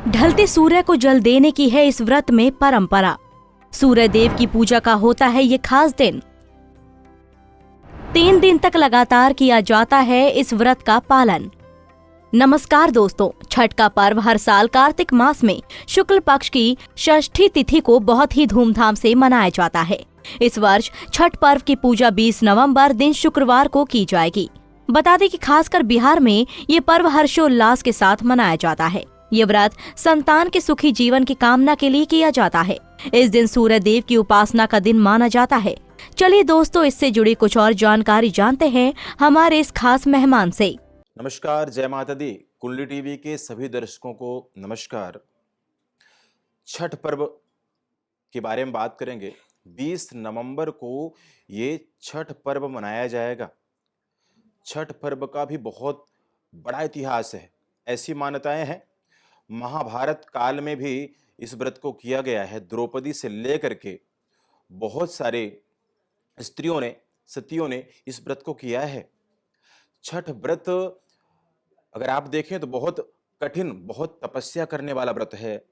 ढलते सूर्य को जल देने की है इस व्रत में परंपरा। सूर्य देव की पूजा का होता है ये खास दिन। 3 दिन तक लगातार किया जाता है इस व्रत का पालन। नमस्कार दोस्तों, छठ का पर्व हर साल कार्तिक मास में शुक्ल पक्ष की षष्ठी तिथि को बहुत ही धूमधाम से मनाया जाता है। इस वर्ष छठ पर्व की पूजा 20 नवंबर दिन शुक्रवार को की जाएगी। बता दें कि खासकर बिहार में ये पर्व हर्षोल्लास के साथ मनाया जाता है। ये व्रत संतान के सुखी जीवन की कामना के लिए किया जाता है। इस दिन सूर्य देव की उपासना का दिन माना जाता है। चलिए दोस्तों, इससे जुड़ी कुछ और जानकारी जानते हैं हमारे इस खास मेहमान से। नमस्कार, जय माता दी। कुंडली टीवी के सभी दर्शकों को नमस्कार। छठ पर्व के बारे में बात करेंगे। 20 नवंबर को ये छठ पर्व मनाया जाएगा। छठ पर्व का भी बहुत बड़ा इतिहास है। ऐसी मान्यताएं हैं, महाभारत काल में भी इस व्रत को किया गया है। द्रौपदी से लेकर के बहुत सारे स्त्रियों ने, सतियों ने इस व्रत को किया है। छठ व्रत अगर आप देखें तो बहुत कठिन, बहुत तपस्या करने वाला व्रत है।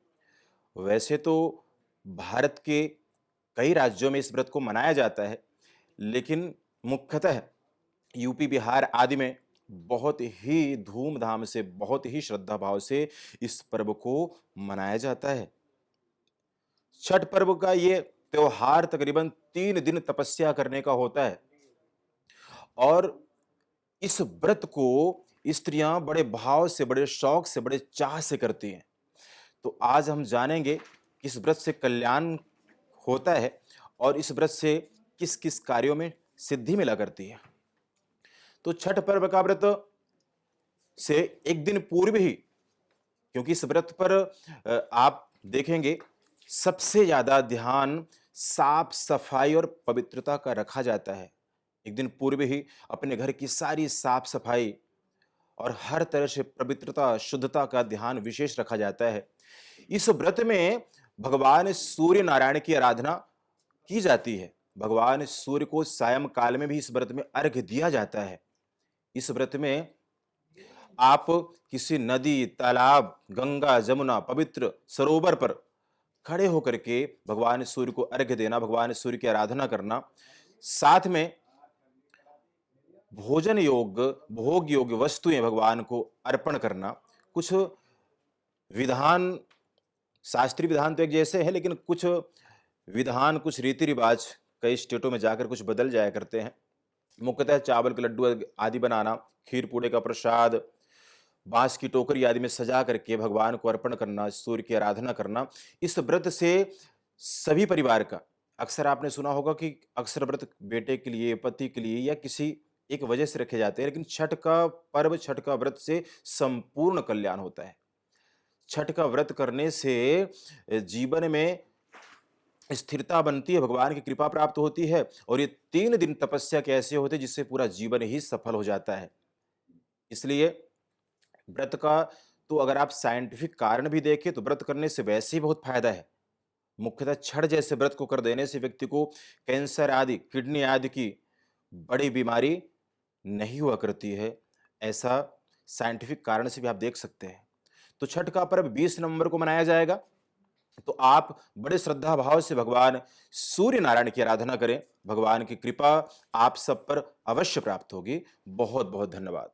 वैसे तो भारत के कई राज्यों में इस व्रत को मनाया जाता है, लेकिन मुख्यतः यूपी, बिहार आदि में बहुत ही धूमधाम से, बहुत ही श्रद्धा भाव से इस पर्व को मनाया जाता है। छठ पर्व का ये त्योहार तकरीबन 3 दिन तपस्या करने का होता है और इस व्रत को स्त्रियां बड़े भाव से, बड़े शौक से, बड़े चाह से करती हैं। तो आज हम जानेंगे कि इस व्रत से कल्याण होता है और इस व्रत से किस किस कार्यों में सिद्धि मिला करती है। तो छठ पर्व का व्रत से एक दिन पूर्व ही, क्योंकि इस व्रत पर आप देखेंगे सबसे ज्यादा ध्यान साफ सफाई और पवित्रता का रखा जाता है। एक दिन पूर्व ही अपने घर की सारी साफ सफाई और हर तरह से पवित्रता, शुद्धता का ध्यान विशेष रखा जाता है। इस व्रत में भगवान सूर्य नारायण की आराधना की जाती है। भगवान सूर्य को सायं काल में भी इस व्रत में अर्घ्य दिया जाता है। इस व्रत में आप किसी नदी, तालाब, गंगा, जमुना, पवित्र सरोवर पर खड़े होकर के भगवान सूर्य को अर्घ्य देना, भगवान सूर्य की आराधना करना, साथ में भोजन योग्य, भोग योग्य वस्तुएं भगवान को अर्पण करना। कुछ विधान, शास्त्रीय विधान तो एक जैसे हैं, लेकिन कुछ विधान, कुछ रीति रिवाज कई स्टेटों में जाकर कुछ बदल जाया करते हैं। मुख्यतः चावल के लड्डू आदि बनाना, खीर पूड़े का प्रसाद, बांस की टोकरी आदि में सजा करके भगवान को अर्पण करना, सूर्य की आराधना करना। इस व्रत से सभी परिवार का, अक्सर आपने सुना होगा कि अक्सर व्रत बेटे के लिए, पति के लिए या किसी एक वजह से रखे जाते हैं, लेकिन छठ का पर्व, छठ का व्रत से संपूर्ण कल्याण होता है। छठ का व्रत करने से जीवन में स्थिरता बनती है, भगवान की कृपा प्राप्त होती है और ये 3 दिन तपस्या के ऐसे होते हैं जिससे पूरा जीवन ही सफल हो जाता है। इसलिए व्रत का तो अगर आप साइंटिफिक कारण भी देखें तो व्रत करने से वैसे ही बहुत फायदा है। मुख्यतः छठ जैसे व्रत को कर देने से व्यक्ति को कैंसर आदि, किडनी आदि की बड़ी बीमारी नहीं हुआ करती है। ऐसा साइंटिफिक कारण से भी आप देख सकते हैं। तो छठ का पर्व 20 नवंबर को मनाया जाएगा। तो आप बड़े श्रद्धा भाव से भगवान सूर्य नारायण की आराधना करें। भगवान की कृपा आप सब पर अवश्य प्राप्त होगी। बहुत बहुत धन्यवाद।